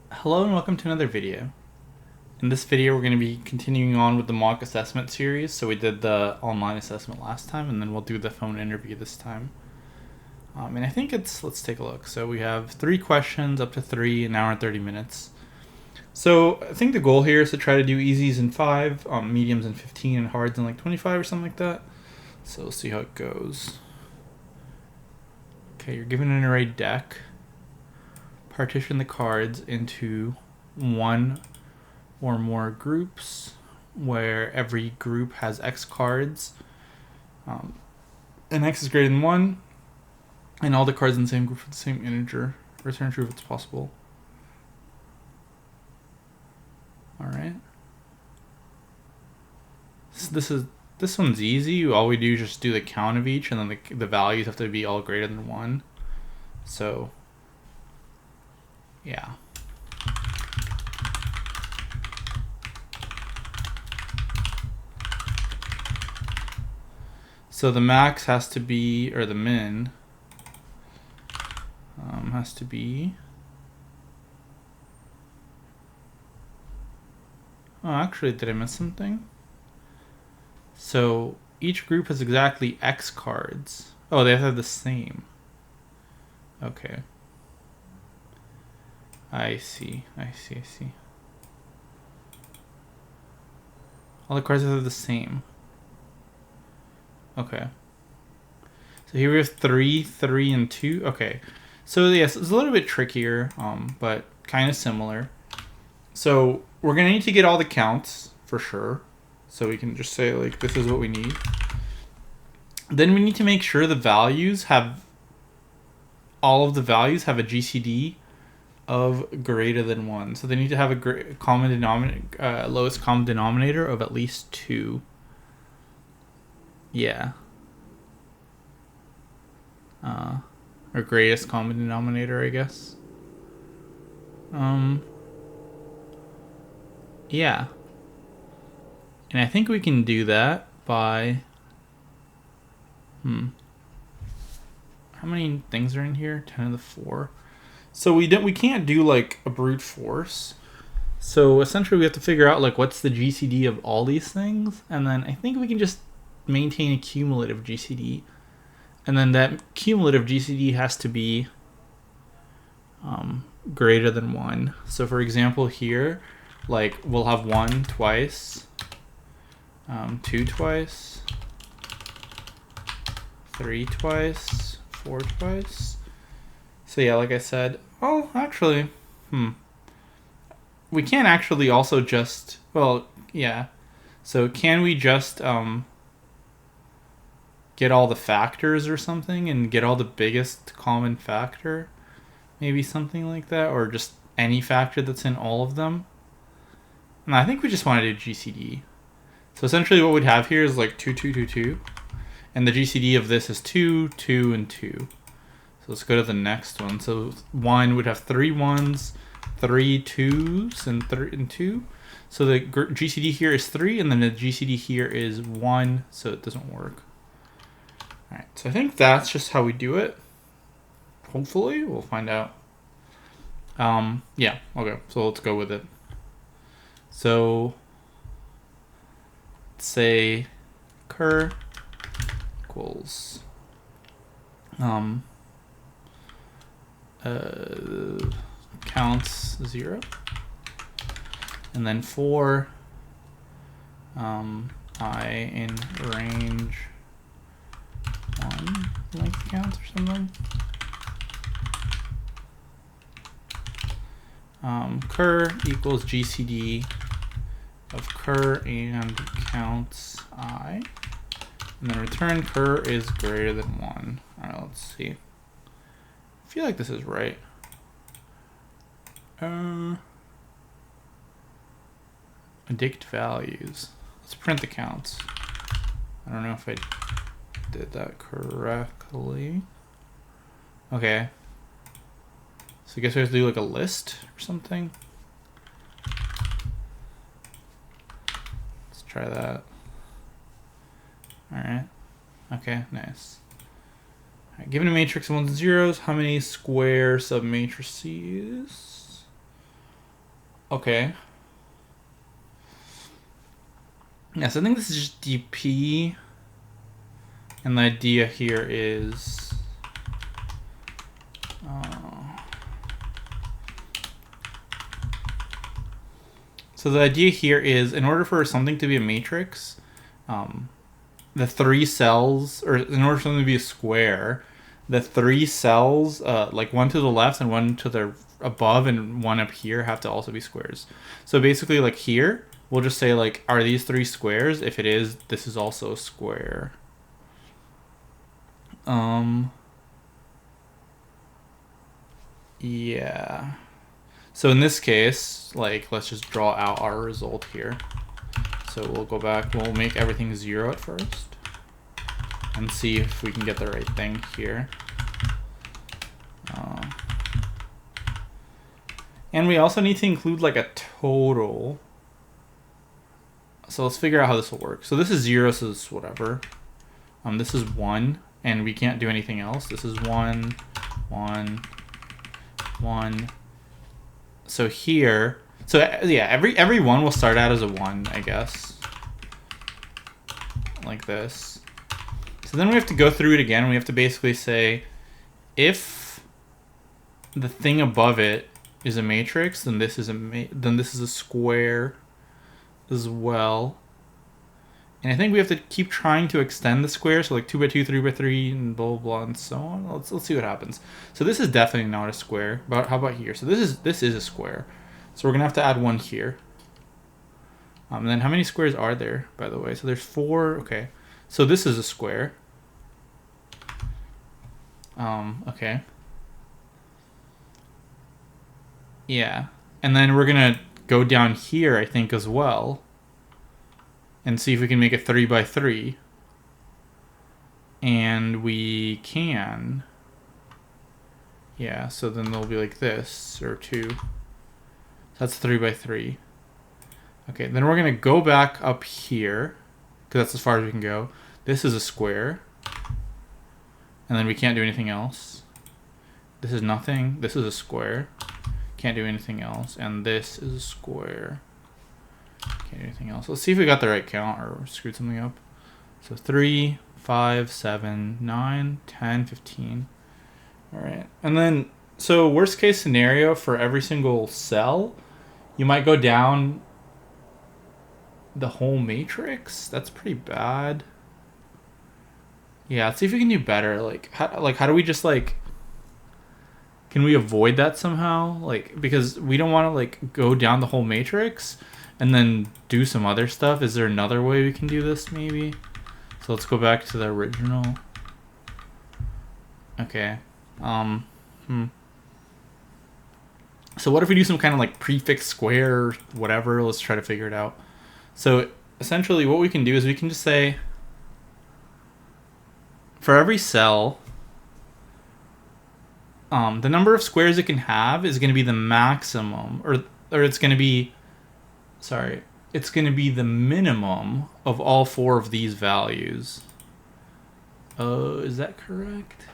Hello and welcome to another video. In this video we're going to be continuing on with the mock assessment series. So we did the online assessment last time and then we'll do the phone interview this time. And I think let's take a look. So we have 3 questions up to 3, an hour and 30 minutes. So I think the goal here is to try to do easies in 5, mediums in 15, and hards in like 25 or something like that. So we'll see how it goes. Okay, you're given an array deck. Partition the cards into 1 or more groups where every group has X cards, and X is greater than 1, and all the cards in the same group with the same integer. Return true if it's possible. Alright. So this one's easy. All we do is just do the count of each, and then the values have to be all greater than 1. So yeah. So the max has to be, or the min has to be, oh, actually, did I miss something? So each group has exactly X cards. Oh, they have to have the same. Okay. I see. All the cards are the same. Okay. So here we have 3, 3, and 2. Okay. So yes, it's a little bit trickier, but kind of similar. So we're going to need to get all the counts for sure. So we can just say, like, this is what we need. Then we need to make sure the values have, all of the values have a GCD of greater than 1. So they need to have a common denominator, lowest common denominator of at least 2. Yeah. Or greatest common denominator, I guess. Yeah. And I think we can do that by, how many things are in here? 10 to the 4. So we can't do like a brute force. So essentially we have to figure out like what's the GCD of all these things, and then I think we can just maintain a cumulative GCD. And then that cumulative GCD has to be greater than 1. So for example here, like we'll have 1 twice, 2 twice, 3 twice, 4 twice. So yeah, like I said, oh, actually, we can't actually also just, well, yeah. So can we just get all the factors or something and get all the biggest common factor? Maybe something like that, or just any factor that's in all of them. And I think we just want to do GCD. So essentially what we'd have here is like 2, 2, 2, 2. And the GCD of this is 2, 2, and 2. So let's go to the next one. So 1 would have 3 1s, 3 2s, and 2. So the GCD here is 3, and then the GCD here is 1, so it doesn't work. Alright, so I think that's just how we do it. Hopefully, we'll find out. Yeah, okay, so let's go with it. So, let's say cur equals counts 0, and then for I in range 1 length counts or something. Cur equals GCD of cur and counts I, and then return cur is greater than 1. Alright, let's see. I feel like this is right. Addict values. Let's print the counts. I don't know if I did that correctly. Okay. So I guess we have to do like a list or something. Let's try that. Alright. Okay, nice. Right, given a matrix of 1s and 0s, how many square submatrices Okay. Yes, I think this is just dp. And the idea here is... so the idea here is, in order for something to be a matrix, the 3 cells, or in order for something to be a square, the 3 cells, like one to the left and one to the above and one up here, have to also be squares. So basically, like here, we'll just say, like, are these 3 squares? If it is, this is also a square. Yeah. So in this case, like, let's just draw out our result here. So we'll go back, we'll make everything 0 at first. And see if we can get the right thing here. And we also need to include, like, a total. So let's figure out how this will work. So this is 0, so this is whatever. This is 1, and we can't do anything else. This is 1, 1, 1. So here, so yeah, every one will start out as a 1, I guess. Like this. So then we have to go through it again. We have to basically say, if the thing above it is a matrix, then this is a square as well. And I think we have to keep trying to extend the square, so like 2 by 2, 3 by 3, and blah blah blah, and so on. Let's see what happens. So this is definitely not a square. But how about here? So this is a square. So we're gonna have to add 1 here. And then how many squares are there, by the way? So there's 4. Okay. So this is a square. Okay. Yeah. And then we're gonna go down here, I think, as well. And see if we can make it 3 by 3. And we can. Yeah, so then they'll be like this, or 2. So that's 3 by 3. Okay, then we're gonna go back up here, because that's as far as we can go. This is a square. And then we can't do anything else. This is nothing. This is a square. Can't do anything else. And this is a square. Can't do anything else. Let's see if we got the right count or screwed something up. So 3, 5, 7, 9, 10, 15. All right. And then, so worst case scenario for every single cell, you might go down the whole matrix. That's pretty bad. Yeah, let's see if we can do better. Like how do we just, like, can we avoid that somehow? Like, because we don't want to, like, go down the whole matrix and then do some other stuff. Is there another way we can do this, maybe? So let's go back to the original. Okay. So what if we do some kind of, like, prefix square or whatever? Let's try to figure it out. So essentially what we can do is we can just say, for every cell, the number of squares it can have is going to be the maximum, or it's going to be, sorry, it's going to be the minimum of all 4 of these values. Is that correct?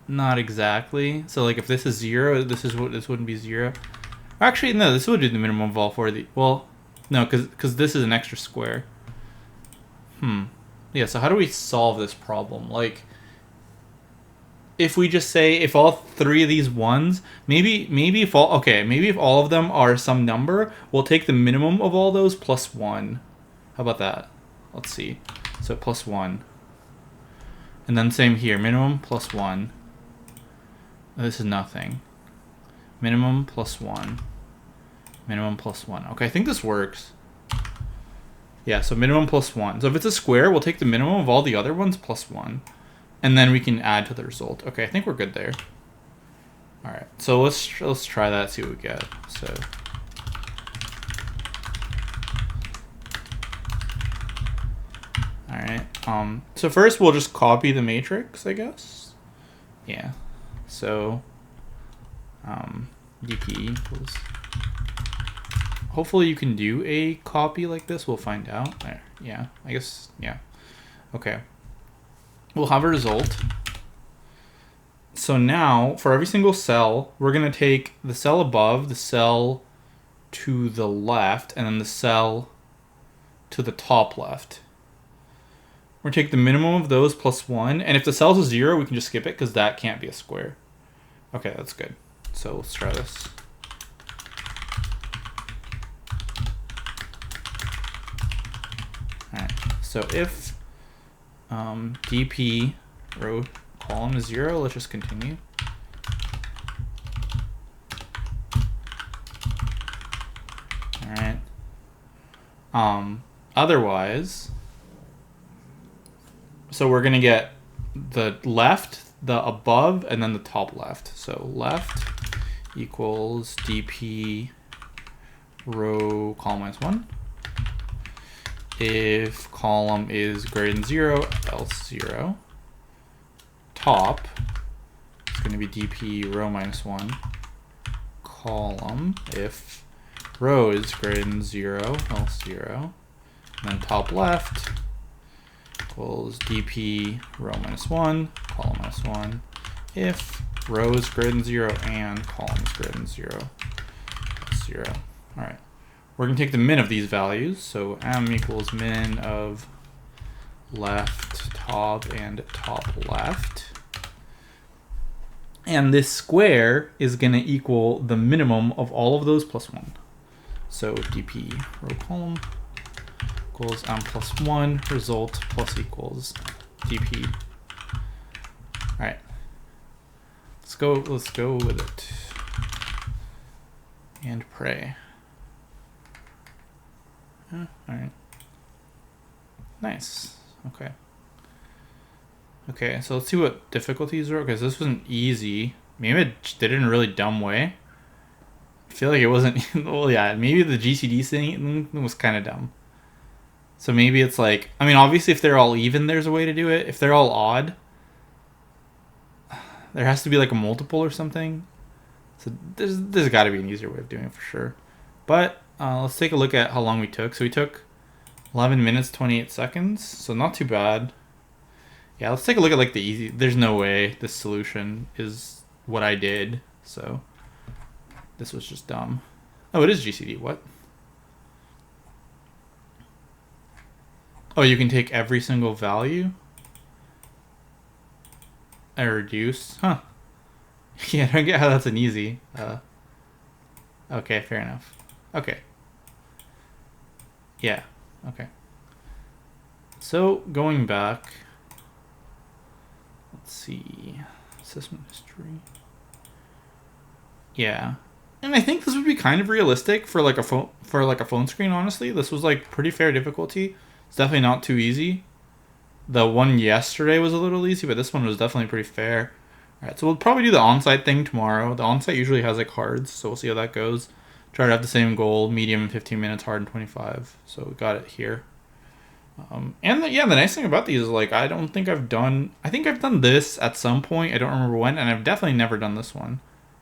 Not exactly. So, like, if this is 0, this wouldn't be 0. Actually, no, this would be the minimum of all 4 of the. Well, no, because this is an extra square. Yeah. So how do we solve this problem? Like, if we just say, if all 3 of these ones, maybe if all of them are some number, we'll take the minimum of all those plus 1. How about that? Let's see. So plus 1. And then same here, minimum plus 1. This is nothing. Minimum plus 1. Minimum plus 1. Okay, I think this works. Yeah, so minimum plus 1. So if it's a square, we'll take the minimum of all the other ones plus 1. And then we can add to the result. Okay, I think we're good there. All right, so let's try that, see what we get. So all right. So first we'll just copy the matrix, I guess. Yeah. So dp equals. Hopefully you can do a copy like this. We'll find out. There. Yeah. I guess. Yeah. Okay. We'll have a result. so now for every single cell, we're going to take the cell above, the cell to the left, and then the cell to the top left. We're going to take the minimum of those plus 1. And if the cell's a 0, we can just skip it because that can't be a square. Okay, that's good. So let's try this. All right. So if dp row column is 0, let's just continue. All right. Otherwise, so we're going to get the left, the above, and then the top left. So left equals dp row column minus 1. If column is greater than 0, else 0. Top is going to be dp row minus 1 column if row is greater than 0, else 0. And then top left equals dp row minus 1 column minus 1 if row is greater than 0 and column is greater than 0, else 0. All right. We're going to take the min of these values. So m equals min of left, top, and top left. And this square is going to equal the minimum of all of those plus 1. So dp row column equals m plus 1 result plus equals dp. All right. Let's go with it. And pray. All right. Nice. Okay. Okay, so let's see what difficulties are. Okay, so this wasn't easy. Maybe it did it in a really dumb way. I feel like it wasn't. Well, yeah, maybe the GCD thing was kind of dumb. So maybe it's like, I mean, obviously if they're all even, there's a way to do it. If they're all odd, there has to be like a multiple or something. So there's got to be an easier way of doing it for sure. But let's take a look at how long we took. So we took 11 minutes, 28 seconds. So not too bad. Yeah, let's take a look at like the easy. There's no way this solution is what I did. So this was just dumb. Oh, it is GCD. What? Oh, you can take every single value and reduce. Huh. Yeah, I don't get how that's an easy. Okay, fair enough. Okay. Yeah, okay. So going back, let's see, assessment history. Yeah, and I think this would be kind of realistic for like a phone screen. Honestly, this was like pretty fair difficulty. It's definitely not too easy. The one yesterday was a little easy, but this one was definitely pretty fair. All right, so we'll probably do the on-site thing tomorrow. The on-site usually has like cards, so we'll see how that goes. Try to have the same goal, medium in 15 minutes, hard in 25. So we got it here. And the nice thing about these is like, I think I've done this at some point. I don't remember when, and I've definitely never done this one.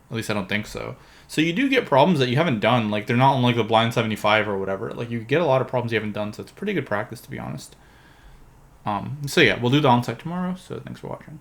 At least I don't think so. So you do get problems that you haven't done. Like they're not on like the blind 75 or whatever. Like you get a lot of problems you haven't done. So it's pretty good practice, to be honest. So yeah, we'll do the on-site tomorrow. So thanks for watching.